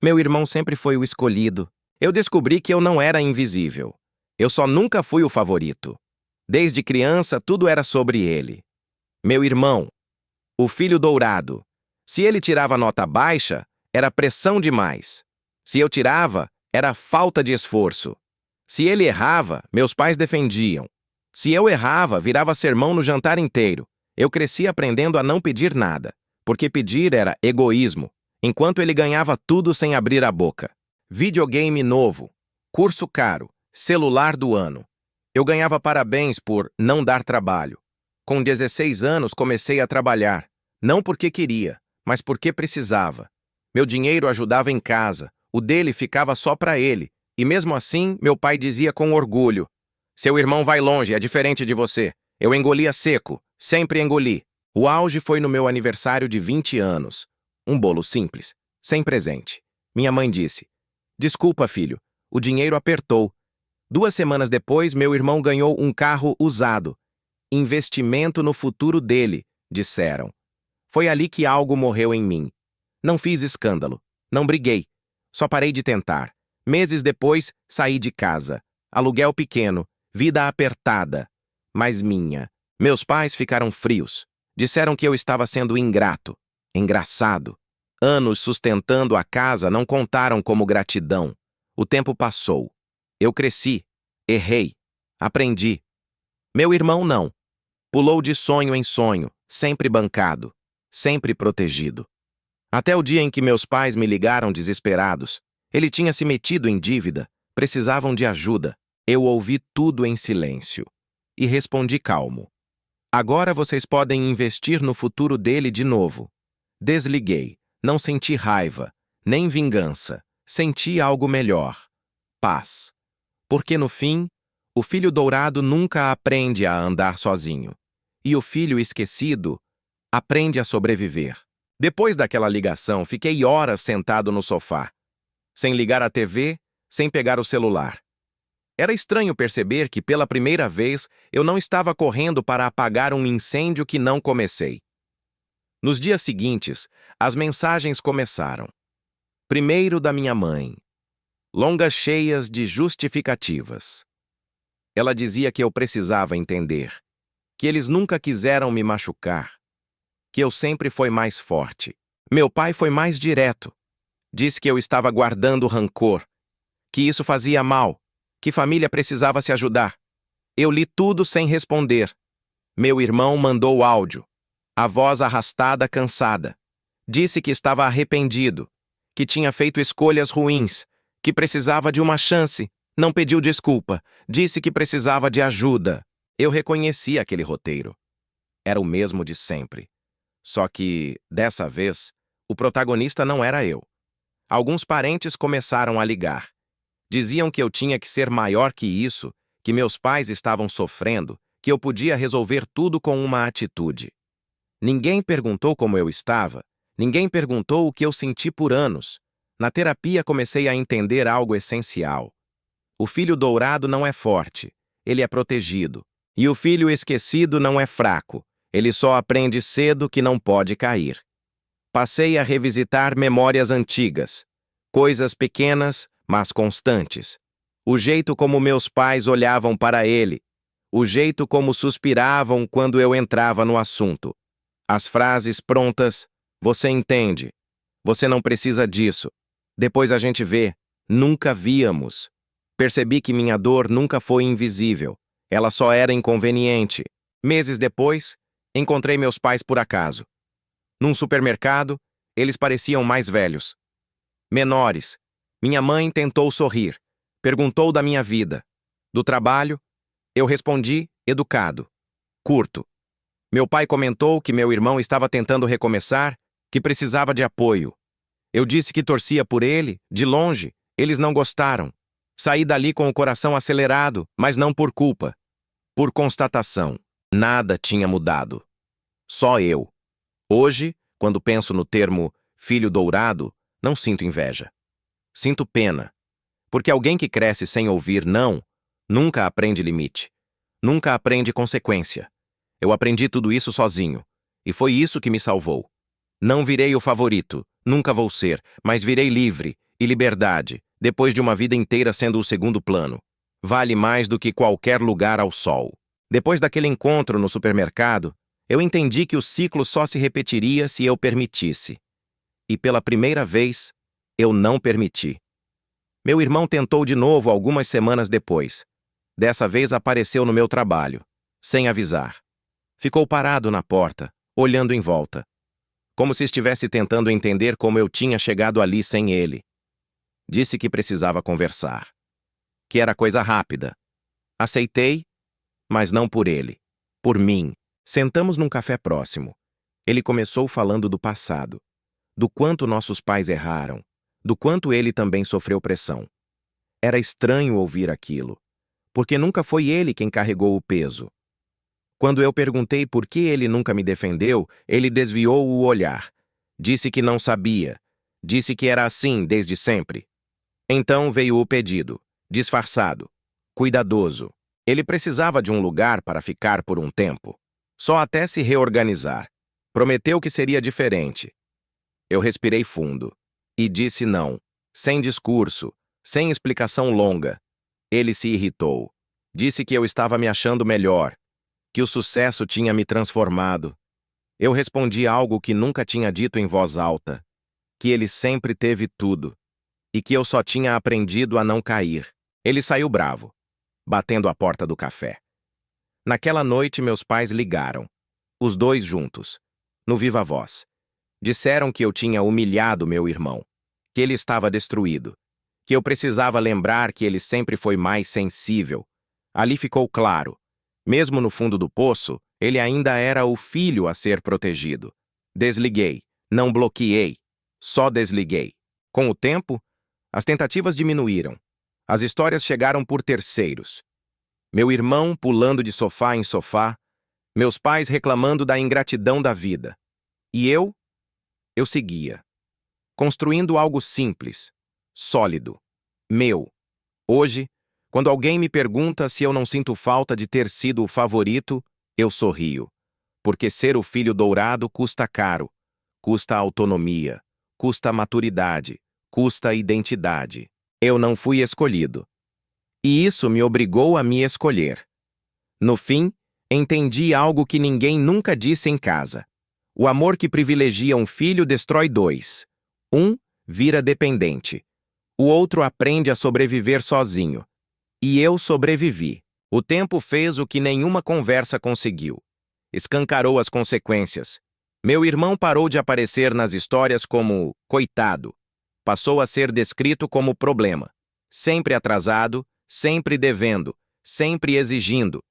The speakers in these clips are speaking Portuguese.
Meu irmão sempre foi o escolhido. Eu descobri que eu não era invisível. Eu só nunca fui o favorito. Desde criança, tudo era sobre ele. Meu irmão, o filho dourado. Se ele tirava nota baixa, era pressão demais. Se eu tirava, era falta de esforço. Se ele errava, meus pais defendiam. Se eu errava, virava sermão no jantar inteiro. Eu cresci aprendendo a não pedir nada, porque pedir era egoísmo, enquanto ele ganhava tudo sem abrir a boca. Videogame novo, curso caro, celular do ano. Eu ganhava parabéns por não dar trabalho. Com 16 anos comecei a trabalhar, não porque queria, mas porque precisava. Meu dinheiro ajudava em casa, o dele ficava só para ele, e mesmo assim meu pai dizia com orgulho: "Seu irmão vai longe, é diferente de você." Eu engolia seco, sempre engoli. O auge foi no meu aniversário de 20 anos. Um bolo simples, sem presente. Minha mãe disse: "Desculpa, filho, o dinheiro apertou." 2 semanas depois, meu irmão ganhou um carro usado. Investimento no futuro dele, disseram. Foi ali que algo morreu em mim. Não fiz escândalo, não briguei, só parei de tentar. Meses depois, saí de casa. Aluguel pequeno, vida apertada, mas minha. Meus pais ficaram frios. Disseram que eu estava sendo ingrato, engraçado. Anos sustentando a casa não contaram como gratidão. O tempo passou. Eu cresci, errei, aprendi. Meu irmão não. Pulou de sonho em sonho, sempre bancado, sempre protegido. Até o dia em que meus pais me ligaram desesperados. Ele tinha se metido em dívida, precisavam de ajuda. Eu ouvi tudo em silêncio e respondi calmo: "Agora vocês podem investir no futuro dele de novo." Desliguei, não senti raiva, nem vingança, senti algo melhor: paz. Porque no fim, o filho dourado nunca aprende a andar sozinho, e o filho esquecido aprende a sobreviver. Depois daquela ligação, fiquei horas sentado no sofá, sem ligar a TV, sem pegar o celular. Era estranho perceber que, pela primeira vez, eu não estava correndo para apagar um incêndio que não comecei. Nos dias seguintes, as mensagens começaram. Primeiro da minha mãe. Longas cheias de justificativas. Ela dizia que eu precisava entender, que eles nunca quiseram me machucar, que eu sempre fui mais forte. Meu pai foi mais direto. Disse que eu estava guardando rancor, que isso fazia mal, que família precisava se ajudar. Eu li tudo sem responder. Meu irmão mandou áudio, a voz arrastada, cansada. Disse que estava arrependido, que tinha feito escolhas ruins, que precisava de uma chance. Não pediu desculpa, disse que precisava de ajuda. Eu reconheci aquele roteiro. Era o mesmo de sempre. Só que, dessa vez, o protagonista não era eu. Alguns parentes começaram a ligar. Diziam que eu tinha que ser maior que isso, que meus pais estavam sofrendo, que eu podia resolver tudo com uma atitude. Ninguém perguntou como eu estava, ninguém perguntou o que eu senti por anos. Na terapia comecei a entender algo essencial. O filho dourado não é forte, ele é protegido. E o filho esquecido não é fraco, ele só aprende cedo que não pode cair. Passei a revisitar memórias antigas, coisas pequenas, mas constantes. O jeito como meus pais olhavam para ele, o jeito como suspiravam quando eu entrava no assunto. As frases prontas: "Você entende. Você não precisa disso. Depois a gente vê." Nunca víamos. Percebi que minha dor nunca foi invisível. Ela só era inconveniente. Meses depois, encontrei meus pais por acaso. Num supermercado, eles pareciam mais velhos. Menores. Minha mãe tentou sorrir. Perguntou da minha vida. Do trabalho, eu respondi, educado. Curto. Meu pai comentou que meu irmão estava tentando recomeçar, que precisava de apoio. Eu disse que torcia por ele, de longe. Eles não gostaram. Saí dali com o coração acelerado, mas não por culpa. Por constatação. Nada tinha mudado. Só eu. Hoje, quando penso no termo filho dourado, não sinto inveja. Sinto pena. Porque alguém que cresce sem ouvir não, nunca aprende limite. Nunca aprende consequência. Eu aprendi tudo isso sozinho. E foi isso que me salvou. Não virei o favorito, nunca vou ser, mas virei livre. E liberdade, depois de uma vida inteira sendo o segundo plano, vale mais do que qualquer lugar ao sol. Depois daquele encontro no supermercado, eu entendi que o ciclo só se repetiria se eu permitisse. E pela primeira vez, eu não permiti. Meu irmão tentou de novo algumas semanas depois. Dessa vez apareceu no meu trabalho, sem avisar. Ficou parado na porta, olhando em volta, como se estivesse tentando entender como eu tinha chegado ali sem ele. Disse que precisava conversar, que era coisa rápida. Aceitei, mas não por ele, por mim. Sentamos num café próximo. Ele começou falando do passado, do quanto nossos pais erraram, do quanto ele também sofreu pressão. Era estranho ouvir aquilo, porque nunca foi ele quem carregou o peso. Quando eu perguntei por que ele nunca me defendeu, ele desviou o olhar. Disse que não sabia. Disse que era assim desde sempre. Então veio o pedido, disfarçado, cuidadoso. Ele precisava de um lugar para ficar por um tempo, só até se reorganizar. Prometeu que seria diferente. Eu respirei fundo e disse não, sem discurso, sem explicação longa. Ele se irritou. Disse que eu estava me achando melhor, que o sucesso tinha me transformado. Eu respondi algo que nunca tinha dito em voz alta, que ele sempre teve tudo, e que eu só tinha aprendido a não cair. Ele saiu bravo, batendo a porta do café. Naquela noite meus pais ligaram, os dois juntos, no viva voz. Disseram que eu tinha humilhado meu irmão, que ele estava destruído, que eu precisava lembrar que ele sempre foi mais sensível. Ali ficou claro. Mesmo no fundo do poço, ele ainda era o filho a ser protegido. Desliguei, não bloqueei, só desliguei. Com o tempo, as tentativas diminuíram. As histórias chegaram por terceiros. Meu irmão pulando de sofá em sofá, meus pais reclamando da ingratidão da vida. E eu seguia, construindo algo simples, sólido, meu. Hoje, quando alguém me pergunta se eu não sinto falta de ter sido o favorito, eu sorrio. Porque ser o filho dourado custa caro, custa autonomia, custa maturidade, custa identidade. Eu não fui escolhido. E isso me obrigou a me escolher. No fim, entendi algo que ninguém nunca disse em casa. O amor que privilegia um filho destrói dois. Um vira dependente. O outro aprende a sobreviver sozinho. E eu sobrevivi. O tempo fez o que nenhuma conversa conseguiu. Escancarou as consequências. Meu irmão parou de aparecer nas histórias como coitado. Passou a ser descrito como problema. Sempre atrasado, sempre devendo, sempre exigindo.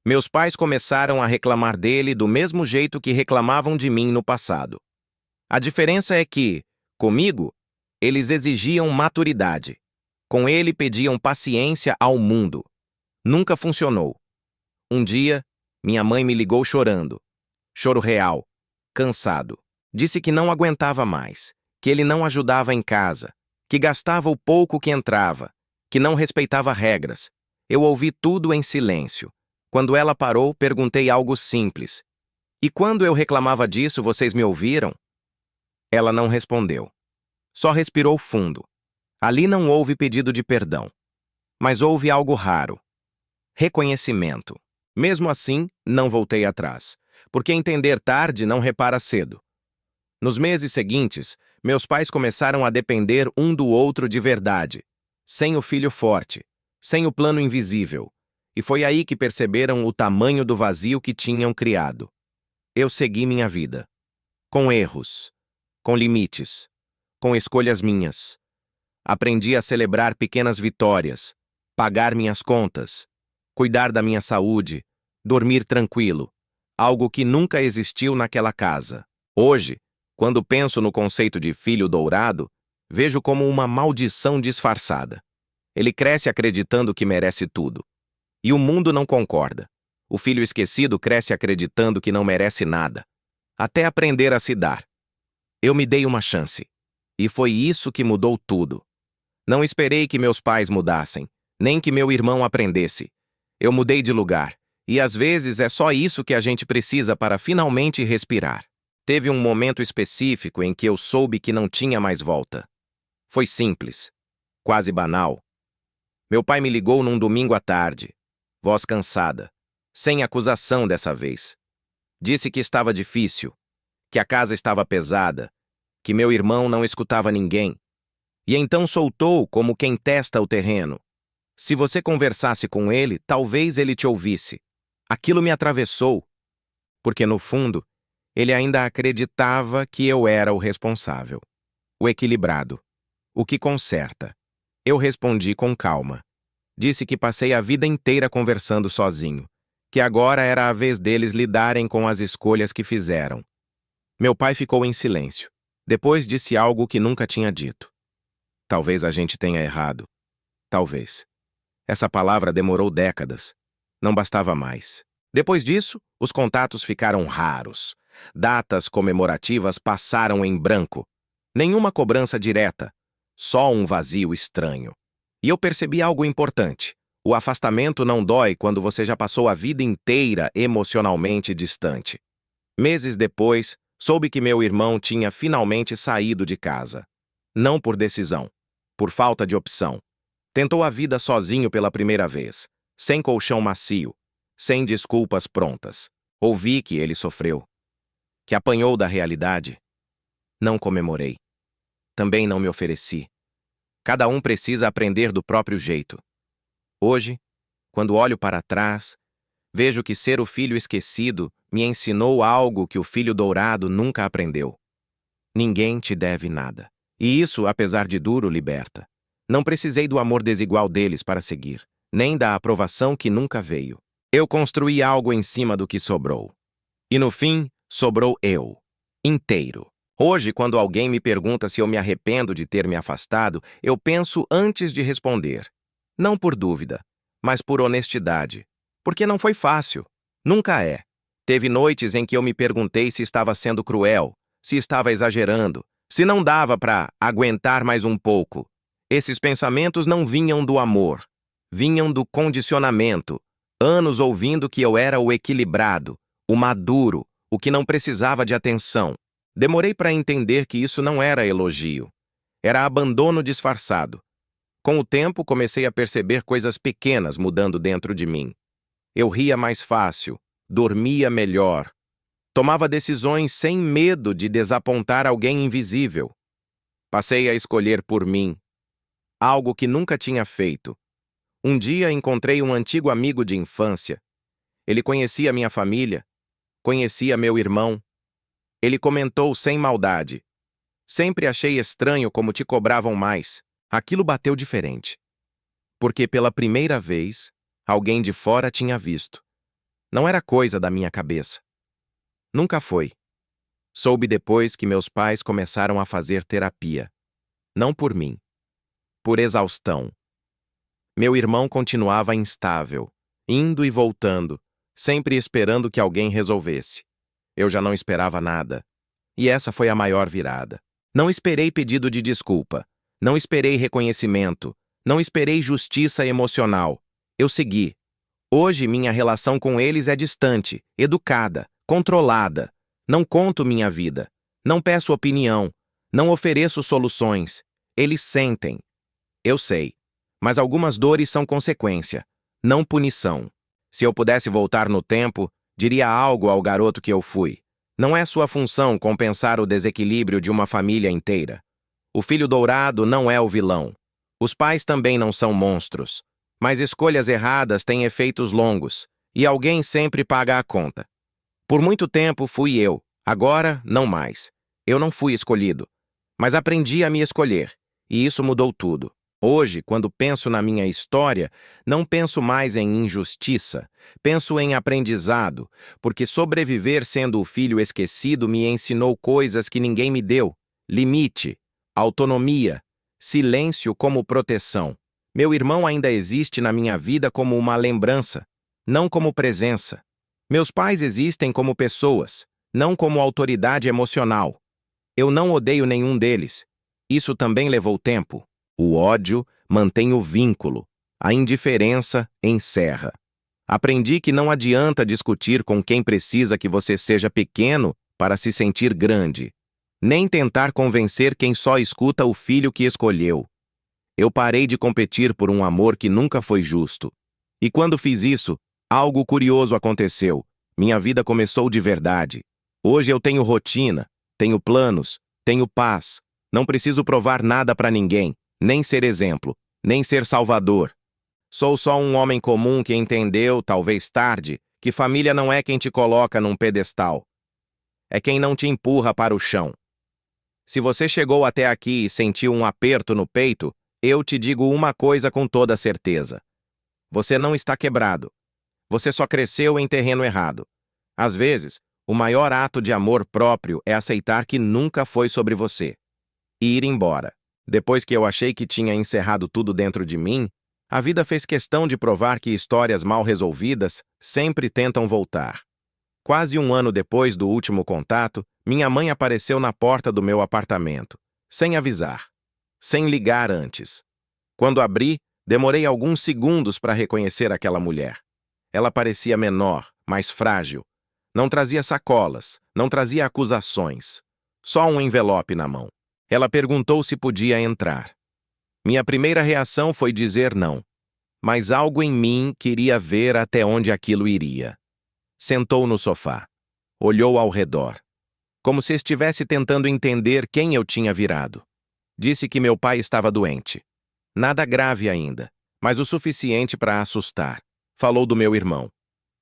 Meus pais começaram a reclamar dele do mesmo jeito que reclamavam de mim no passado. A diferença é que, comigo, eles exigiam maturidade. Com ele pediam paciência ao mundo. Nunca funcionou. Um dia, minha mãe me ligou chorando. Choro real, cansado. Disse que não aguentava mais, que ele não ajudava em casa, que gastava o pouco que entrava, que não respeitava regras. Eu ouvi tudo em silêncio. Quando ela parou, perguntei algo simples. E quando eu reclamava disso, vocês me ouviram? Ela não respondeu. Só respirou fundo. Ali não houve pedido de perdão. Mas houve algo raro. Reconhecimento. Mesmo assim, não voltei atrás, porque entender tarde não repara cedo. Nos meses seguintes, meus pais começaram a depender um do outro de verdade, sem o filho forte, sem o plano invisível. E foi aí que perceberam o tamanho do vazio que tinham criado. Eu segui minha vida. Com erros, com limites, com escolhas minhas. Aprendi a celebrar pequenas vitórias, pagar minhas contas, cuidar da minha saúde, dormir tranquilo, algo que nunca existiu naquela casa. Hoje, quando penso no conceito de filho dourado, vejo como uma maldição disfarçada. Ele cresce acreditando que merece tudo. E o mundo não concorda. O filho esquecido cresce acreditando que não merece nada, até aprender a se dar. Eu me dei uma chance. E foi isso que mudou tudo. Não esperei que meus pais mudassem, nem que meu irmão aprendesse. Eu mudei de lugar. E às vezes é só isso que a gente precisa para finalmente respirar. Teve um momento específico em que eu soube que não tinha mais volta. Foi simples, quase banal. Meu pai me ligou num domingo à tarde, voz cansada, sem acusação dessa vez. Disse que estava difícil, que a casa estava pesada, que meu irmão não escutava ninguém. E então soltou como quem testa o terreno. Se você conversasse com ele, talvez ele te ouvisse. Aquilo me atravessou, porque no fundo, ele ainda acreditava que eu era o responsável, o equilibrado, o que conserta. Eu respondi com calma. Disse que passei a vida inteira conversando sozinho, que agora era a vez deles lidarem com as escolhas que fizeram. Meu pai ficou em silêncio. Depois disse algo que nunca tinha dito. Talvez a gente tenha errado. Talvez. Essa palavra demorou décadas. Não bastava mais. Depois disso, os contatos ficaram raros. Datas comemorativas passaram em branco. Nenhuma cobrança direta. Só um vazio estranho. E eu percebi algo importante. O afastamento não dói quando você já passou a vida inteira emocionalmente distante. Meses depois, soube que meu irmão tinha finalmente saído de casa. Não por decisão, por falta de opção. Tentou a vida sozinho pela primeira vez, sem colchão macio, sem desculpas prontas. Ouvi que ele sofreu, que apanhou da realidade. Não comemorei. Também não me ofereci. Cada um precisa aprender do próprio jeito. Hoje, quando olho para trás, vejo que ser o filho esquecido me ensinou algo que o filho dourado nunca aprendeu. Ninguém te deve nada. E isso, apesar de duro, liberta. Não precisei do amor desigual deles para seguir, nem da aprovação que nunca veio. Eu construí algo em cima do que sobrou. E no fim, sobrou eu, inteiro. Hoje, quando alguém me pergunta se eu me arrependo de ter me afastado, eu penso antes de responder. Não por dúvida, mas por honestidade. Porque não foi fácil. Nunca é. Teve noites em que eu me perguntei se estava sendo cruel, se estava exagerando, se não dava para aguentar mais um pouco. Esses pensamentos não vinham do amor, vinham do condicionamento. Anos ouvindo que eu era o equilibrado, o maduro, o que não precisava de atenção. Demorei para entender que isso não era elogio. Era abandono disfarçado. Com o tempo, comecei a perceber coisas pequenas mudando dentro de mim. Eu ria mais fácil, dormia melhor. Tomava decisões sem medo de desapontar alguém invisível. Passei a escolher por mim, algo que nunca tinha feito. Um dia encontrei um antigo amigo de infância. Ele conhecia minha família, conhecia meu irmão. Ele comentou sem maldade. Sempre achei estranho como te cobravam mais. Aquilo bateu diferente. Porque pela primeira vez, alguém de fora tinha visto. Não era coisa da minha cabeça. Nunca foi. Soube depois que meus pais começaram a fazer terapia. Não por mim. Por exaustão. Meu irmão continuava instável, indo e voltando, sempre esperando que alguém resolvesse. Eu já não esperava nada. E essa foi a maior virada. Não esperei pedido de desculpa. Não esperei reconhecimento. Não esperei justiça emocional. Eu segui. Hoje minha relação com eles é distante, educada, controlada. Não conto minha vida. Não peço opinião. Não ofereço soluções. Eles sentem. Eu sei. Mas algumas dores são consequência, não punição. Se eu pudesse voltar no tempo, diria algo ao garoto que eu fui. Não é sua função compensar o desequilíbrio de uma família inteira. O filho dourado não é o vilão. Os pais também não são monstros. Mas escolhas erradas têm efeitos longos, e alguém sempre paga a conta. Por muito tempo fui eu, agora não mais. Eu não fui escolhido, mas aprendi a me escolher, e isso mudou tudo. Hoje, quando penso na minha história, não penso mais em injustiça, penso em aprendizado, porque sobreviver sendo o filho esquecido me ensinou coisas que ninguém me deu: limite, autonomia, silêncio como proteção. Meu irmão ainda existe na minha vida como uma lembrança, não como presença. Meus pais existem como pessoas, não como autoridade emocional. Eu não odeio nenhum deles. Isso também levou tempo. O ódio mantém o vínculo, a indiferença encerra. Aprendi que não adianta discutir com quem precisa que você seja pequeno para se sentir grande. nem tentar convencer quem só escuta o filho que escolheu. Eu parei de competir por um amor que nunca foi justo. E quando fiz isso, algo curioso aconteceu. Minha vida começou de verdade. Hoje eu tenho rotina, tenho planos, tenho paz. Não preciso provar nada para ninguém, nem ser exemplo, nem ser salvador. Sou só um homem comum que entendeu, talvez tarde, que família não é quem te coloca num pedestal. É quem não te empurra para o chão. Se você chegou até aqui e sentiu um aperto no peito, eu te digo uma coisa com toda certeza. Você não está quebrado. Você só cresceu em terreno errado. Às vezes, o maior ato de amor próprio é aceitar que nunca foi sobre você. E ir embora. Depois que eu achei que tinha encerrado tudo dentro de mim, a vida fez questão de provar que histórias mal resolvidas sempre tentam voltar. Quase um ano depois do último contato, minha mãe apareceu na porta do meu apartamento, sem avisar, sem ligar antes. Quando abri, demorei alguns segundos para reconhecer aquela mulher. Ela parecia menor, mais frágil. Não trazia sacolas, não trazia acusações. Só um envelope na mão. Ela perguntou se podia entrar. Minha primeira reação foi dizer não. Mas algo em mim queria ver até onde aquilo iria. Sentou no sofá. Olhou ao redor. Como se estivesse tentando entender quem eu tinha virado. Disse que meu pai estava doente. Nada grave ainda, mas o suficiente para assustar. Falou do meu irmão.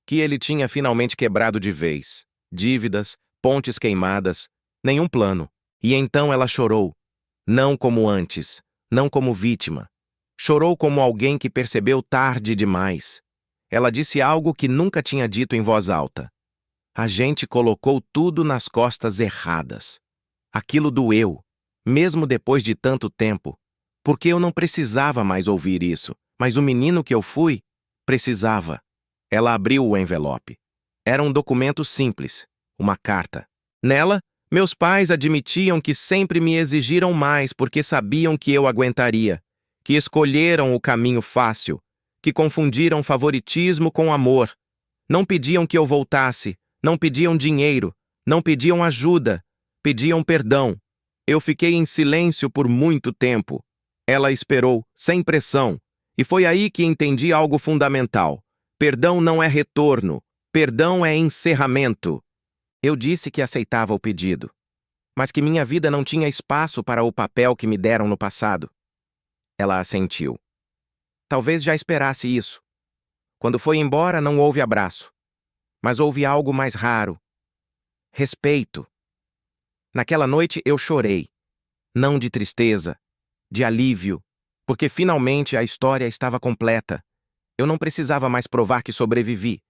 Que ele tinha finalmente quebrado de vez. Dívidas, pontes queimadas, nenhum plano. E então ela chorou. Não como antes, não como vítima. Chorou como alguém que percebeu tarde demais. Ela disse algo que nunca tinha dito em voz alta. A gente colocou tudo nas costas erradas. Aquilo doeu, mesmo depois de tanto tempo, porque eu não precisava mais ouvir isso, mas o menino que eu fui, precisava. Ela abriu o envelope. Era um documento simples, uma carta. Nela, meus pais admitiam que sempre me exigiram mais porque sabiam que eu aguentaria, que escolheram o caminho fácil, que confundiram favoritismo com amor. Não pediam que eu voltasse, não pediam dinheiro, não pediam ajuda, pediam perdão. Eu fiquei em silêncio por muito tempo. Ela esperou, sem pressão, e foi aí que entendi algo fundamental. Perdão não é retorno, perdão é encerramento. Eu disse que aceitava o pedido, mas que minha vida não tinha espaço para o papel que me deram no passado. Ela assentiu. Talvez já esperasse isso. Quando foi embora, não houve abraço. Mas houve algo mais raro. Respeito. Naquela noite eu chorei. Não de tristeza, de alívio, porque finalmente a história estava completa. Eu não precisava mais provar que sobrevivi.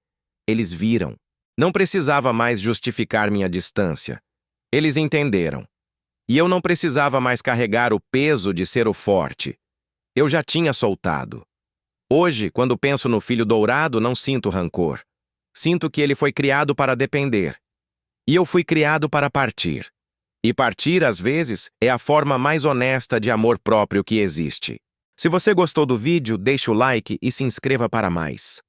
Eles viram. Não precisava mais justificar minha distância. Eles entenderam. E eu não precisava mais carregar o peso de ser o forte. Eu já tinha soltado. Hoje, quando penso no filho dourado, não sinto rancor. Sinto que ele foi criado para depender. E eu fui criado para partir. E partir, às vezes, é a forma mais honesta de amor próprio que existe. Se você gostou do vídeo, deixe o like e se inscreva para mais.